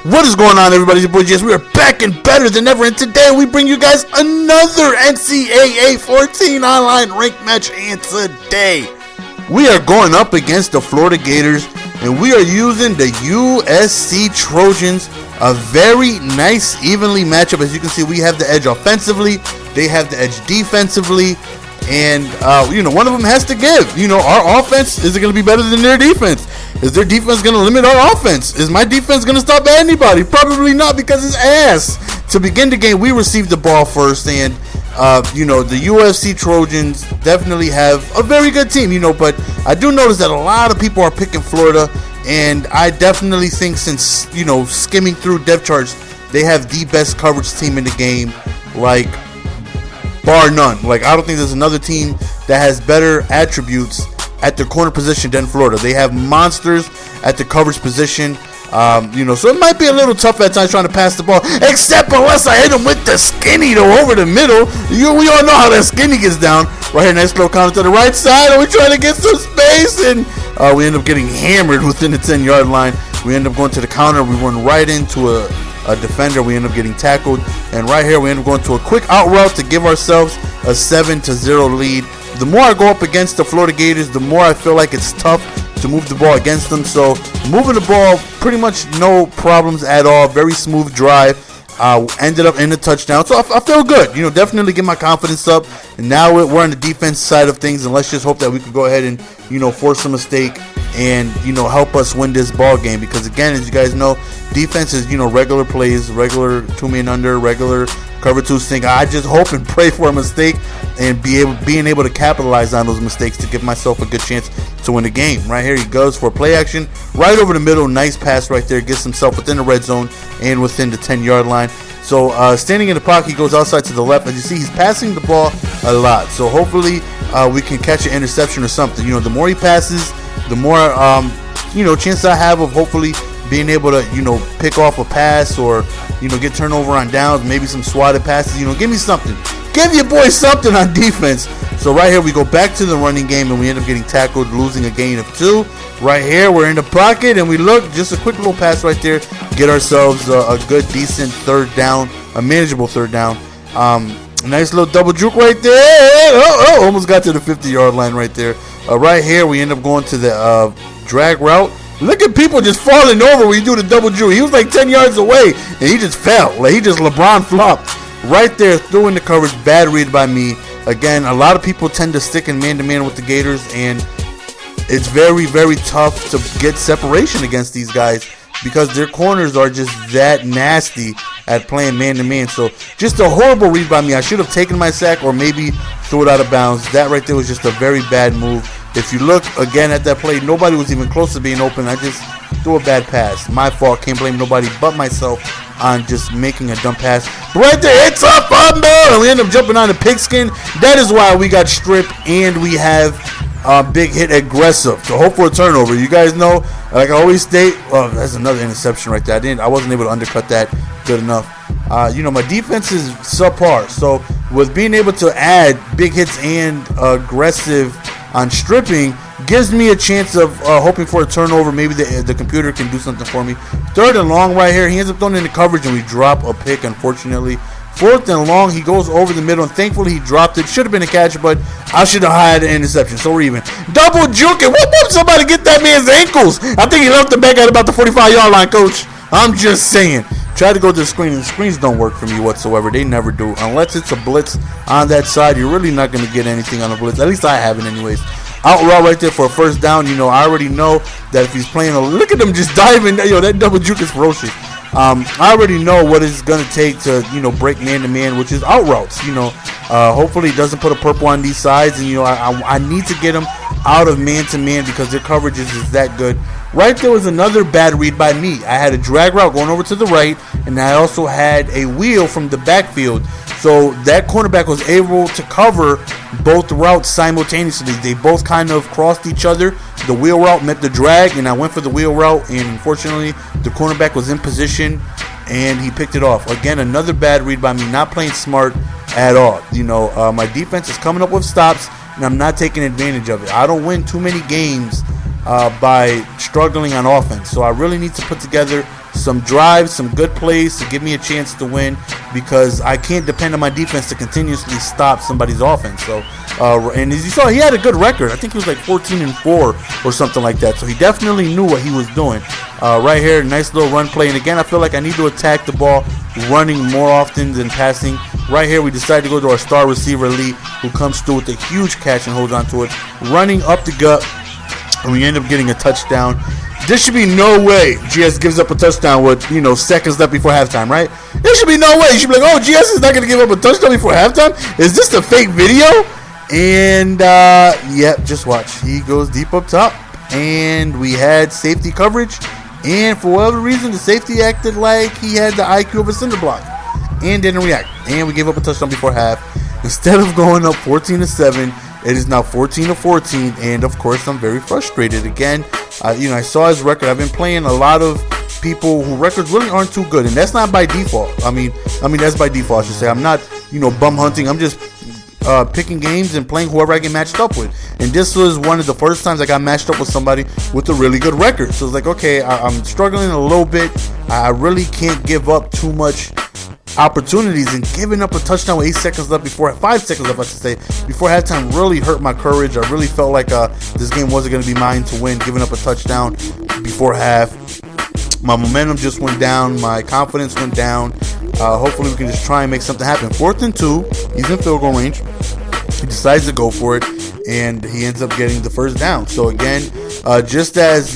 What is going on, everybody? It's your boy Jess. We are back and better than ever, and today we bring you guys another NCAA 14 online ranked match, and today we are going up against the Florida Gators, and we are using the USC Trojans. A very nice, evenly matchup. As you can see, we have the edge offensively, they have the edge defensively, and one of them has to give. Our offense is going to be better than their defense. Is their defense going to limit our offense? Is my defense going to stop anybody? Probably not, because it's ass. To begin the game, we received the ball first, and the USC Trojans definitely have a very good team. But I do notice that a lot of people are picking Florida, and I definitely think, since skimming through depth charts, they have the best coverage team in the game, like bar none. Like, I don't think there's another team that has better attributes at the corner position than Florida. They have monsters at the coverage position. So it might be a little tough at times trying to pass the ball, except unless I hit him with the skinny though over the middle. We all know how that skinny gets down. Right here, nice little counter to the right side, and we're trying to get some space, and we end up getting hammered within the 10-yard line. We end up going to the counter. We run right into a defender. We end up getting tackled, and right here we end up going to a quick out route to give ourselves a 7-0 lead. The more I go up against the Florida Gators, the more I feel like it's tough to move the ball against them. So moving the ball, pretty much no problems at all. Very smooth drive. Ended up in the touchdown. So I feel good. Definitely get my confidence up. And now we're on the defense side of things, and let's just hope that we can go ahead and force a mistake and help us win this ball game. Because again, as you guys know, defense is regular plays, regular 2-man under, regular cover 2 stink. I just hope and pray for a mistake and being able to capitalize on those mistakes to give myself a good chance to win the game. Right here, he goes for play action right over the middle. Nice pass right there. Gets himself within the red zone and within the 10-yard line. So standing in the pocket, he goes outside to the left. As you see, he's passing the ball a lot. So hopefully we can catch an interception or something. The more he passes, the more chance I have of hopefully being able to pick off a pass, or get turnover on downs, maybe some swatted passes. Give me something. Give your boy something on defense. So right here we go back to the running game, and we end up getting tackled, losing a gain of 2. Right here we're in the pocket, and we look, just a quick little pass right there, get ourselves a good, decent third down, a manageable third down. Nice little double juke right there. Almost got to the 50-yard line right there. Right here we end up going to the drag route. Look at people just falling over when you do the double juke. He was like 10 yards away, and he just fell. Like, he just LeBron flopped. Right there, threw in the coverage. Bad read by me. Again, a lot of people tend to stick in man-to-man with the Gators, and it's very, very tough to get separation against these guys because their corners are just that nasty at playing man-to-man. So just a horrible read by me. I should have taken my sack or maybe threw it out of bounds. That right there was just a very bad move. If you look again at that play, nobody was even close to being open. I just threw a bad pass. My fault. Can't blame nobody but myself on just making a dumb pass. But right there, it's a fumble, and we end up jumping on the pigskin. That is why we got stripped, and we have big hit aggressive to hope for a turnover. You guys know, like I always state, that's another interception right there. I wasn't able to undercut that good enough. My defense is subpar, so with being able to add big hits and aggressive on stripping gives me a chance of hoping for a turnover. Maybe the computer can do something for me. 3rd and long right here. He ends up throwing in the coverage, and we drop a pick, unfortunately. 4th and long, he goes over the middle, and thankfully he dropped it. Should have been a catch, but I should have had an interception, so we're even. Double juking. Whoop, somebody get that man's ankles. I think he left the back at about the 45-yard line, coach. I'm just saying. Try to go to the screen, and the screens don't work for me whatsoever. They never do. Unless it's a blitz on that side, you're really not going to get anything on a blitz. At least I haven't anyways. Out route right there for a first down. I already know that if he's playing, look at him just diving. That double juke is ferocious. I already know what it's going to take to, break man-to-man, which is out routes. Hopefully he doesn't put a purple on these sides, and, I need to get him out of man-to-man because their coverage is that good. Right there was another bad read by me. I had a drag route going over to the right, and I also had a wheel from the backfield. So that cornerback was able to cover both routes simultaneously. They both kind of crossed each other. The wheel route met the drag, and I went for the wheel route, and unfortunately the cornerback was in position, and he picked it off. Again, another bad read by me, not playing smart at all. My defense is coming up with stops, and I'm not taking advantage of it. I don't win too many games by struggling on offense. So I really need to put together some drives, some good plays to give me a chance to win, because I can't depend on my defense to continuously stop somebody's offense. So, and as you saw, he had a good record. I think he was like 14-4 or something like that. So he definitely knew what he was doing. Right here, nice little run play. And again, I feel like I need to attack the ball running more often than passing. Right here, we decided to go to our star receiver, Lee, who comes through with a huge catch and holds on to it, running up the gut, and we end up getting a touchdown. There should be no way GS gives up a touchdown with, seconds left before halftime, right? There should be no way. You should be like, oh, GS is not going to give up a touchdown before halftime? Is this a fake video? And, yep, just watch. He goes deep up top, and we had safety coverage. And for whatever reason, the safety acted like he had the IQ of a cinder block and didn't react. And we gave up a touchdown before half. Instead of going up 14-7, it is now 14-14. And of course, I'm very frustrated. Again, I saw his record. I've been playing a lot of people whose records really aren't too good, and that's not by default. I mean that's by default, I should say. I'm not, bum hunting. I'm just picking games and playing whoever I get matched up with. And this was one of the first times I got matched up with somebody with a really good record. So it's like, okay, I'm struggling a little bit. I really can't give up too much opportunities, and giving up a touchdown with 5 seconds left, before halftime really hurt my courage. I really felt like this game wasn't going to be mine to win. Giving up a touchdown before half, my momentum just went down, my confidence went down. Hopefully we can just try and make something happen. 4th and 2, he's in field goal range. He decides to go for it, and he ends up getting the first down. So again, just as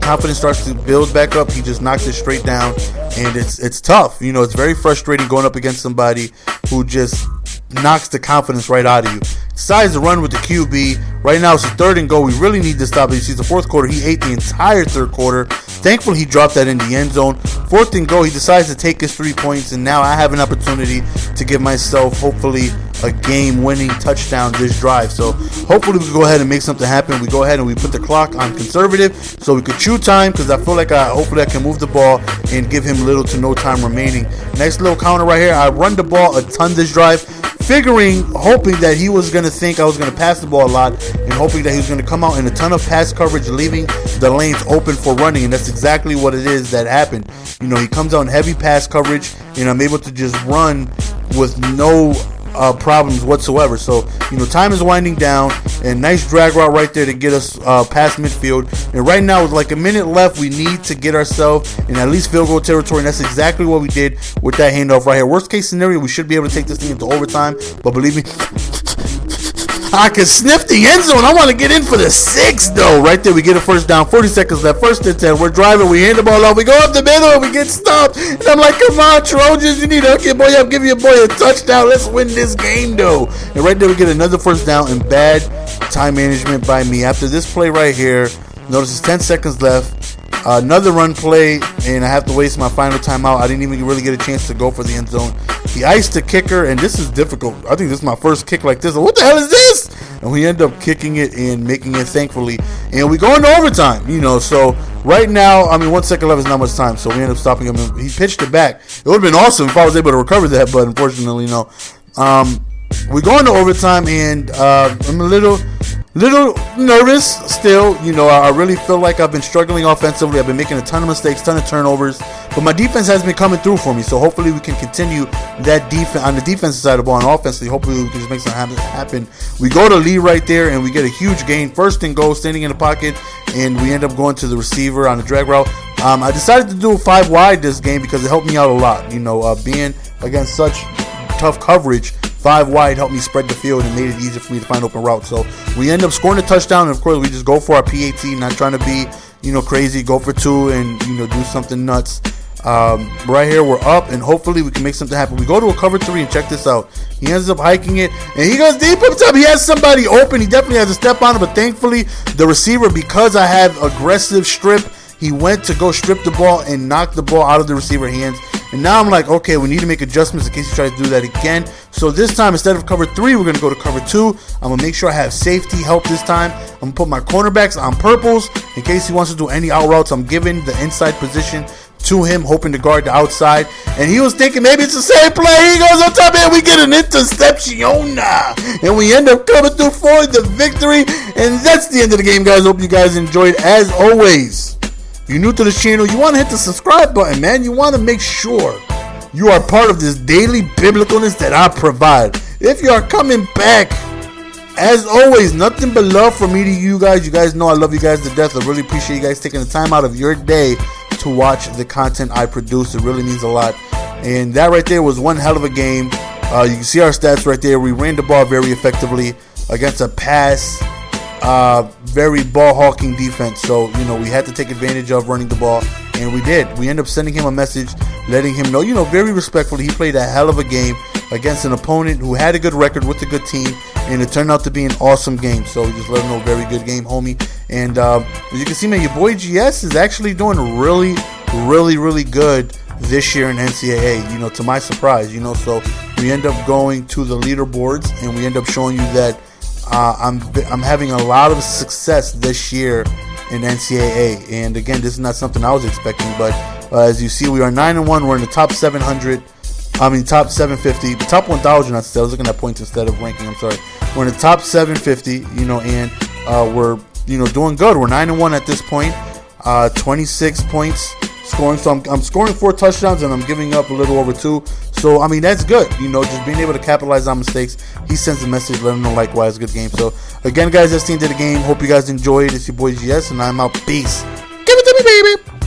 confidence starts to build back up, he just knocks it straight down, and it's tough. It's very frustrating going up against somebody who just knocks the confidence right out of you. Decides to run with the QB. Right now it's a 3rd and goal. We really need to stop it. You see, the 4th quarter, he ate the entire 3rd quarter. Thankfully, he dropped that in the end zone. 4th and goal, he decides to take his 3 points, and now I have an opportunity to give myself, hopefully, a game-winning touchdown this drive. So hopefully we can go ahead and make something happen. We go ahead and we put the clock on conservative so we could chew time, because I feel like hopefully I can move the ball and give him little to no time remaining. Nice little counter right here. I run the ball a ton this drive, hoping that he was going to think I was going to pass the ball a lot, and hoping that he was going to come out in a ton of pass coverage, leaving the lanes open for running. And that's exactly what it is that happened. He comes out in heavy pass coverage, and I'm able to just run with no problems whatsoever. So time is winding down, and nice drag route right there to get us past midfield. And right now with like a minute left, we need to get ourselves in at least field goal territory, and that's exactly what we did with that handoff right here. Worst case scenario, we should be able to take this thing into overtime, but believe me, I can sniff the end zone. I want to get in for the 6 though. Right there, we get a first down. 40 seconds left. 1st and 10. We're driving. We hand the ball off. We go up the middle and we get stopped. And I'm like, come on, Trojans, you need to hook your boy up. Give your boy a touchdown. Let's win this game though. And right there, we get another first down, and bad time management by me. After this play right here, notice it's 10 seconds left. Another run play, and I have to waste my final timeout. I didn't even really get a chance to go for the end zone. He iced the kicker, and this is difficult. I think this is my first kick like this. What the hell is this? And we end up kicking it and making it, thankfully. And we go into overtime, So right now, 1 second left is not much time, so we end up stopping him. He pitched it back. It would have been awesome if I was able to recover that, but unfortunately, no. We go into overtime, and I'm a little nervous still. I really feel like I've been struggling offensively. I've been making a ton of mistakes, ton of turnovers, but my defense has been coming through for me. So hopefully we can continue that defense on the defensive side of the ball, and offensively, hopefully we can just make something happen. We go to Lee right there, and we get a huge gain. 1st and goal, standing in the pocket, and we end up going to the receiver on the drag route. I decided to do a 5 wide this game because it helped me out a lot. Being against such tough coverage, 5 wide helped me spread the field and made it easier for me to find open routes. So we end up scoring a touchdown, and of course we just go for our PAT, not trying to be crazy, go for 2 and do something nuts. Right here we're up, and hopefully we can make something happen. We go to a cover 3, and check this out. He ends up hiking it, and he goes deep up top. He has somebody open. He definitely has a step on it, but thankfully the receiver, because I have aggressive strip, he went to go strip the ball and knock the ball out of the receiver's hands. And now I'm like, okay, we need to make adjustments in case he tries to do that again. So this time, instead of cover 3, we're going to go to cover 2. I'm going to make sure I have safety help this time. I'm going to put my cornerbacks on purples in case he wants to do any out routes. I'm giving the inside position to him, hoping to guard the outside. And he was thinking maybe it's the same play. He goes on top, and we get an interception. And we end up coming through for the victory. And that's the end of the game, guys. Hope you guys enjoyed. As always, you're new to this channel, you want to hit the subscribe button, man. You want to make sure you are part of this daily biblicalness that I provide. If you are coming back, as always, nothing but love from me to you guys. You guys know I love you guys to death. I really appreciate you guys taking the time out of your day to watch the content I produce. It really means a lot. And that right there was one hell of a game. You can see our stats right there. We ran the ball very effectively against a pass, very ball hawking defense. So, we had to take advantage of running the ball, and we did. We ended up sending him a message, letting him know, very respectfully, he played a hell of a game against an opponent who had a good record with a good team, and it turned out to be an awesome game. So we just let him know, very good game, homie. And as you can see, man, your boy GS is actually doing really, really, really good this year in NCAA, to my surprise, so we end up going to the leaderboards, and we end up showing you that I'm having a lot of success this year in NCAA. And again, this is not something I was expecting, but as you see, we are 9-1. We're in the top 700. Top 750, top 1,000. I was looking at points instead of ranking. I'm sorry. We're in the top 750. And we're doing good. We're 9-1 at this point. 26 points scoring. So I'm scoring 4 touchdowns, and I'm giving up a little over 2. So that's good. Just being able to capitalize on mistakes. He sends a message, let him know likewise. Good game. So again, guys, that's the end of the game. Hope you guys enjoyed. It's your boy GS, and I'm out. Peace. Give it to me, baby.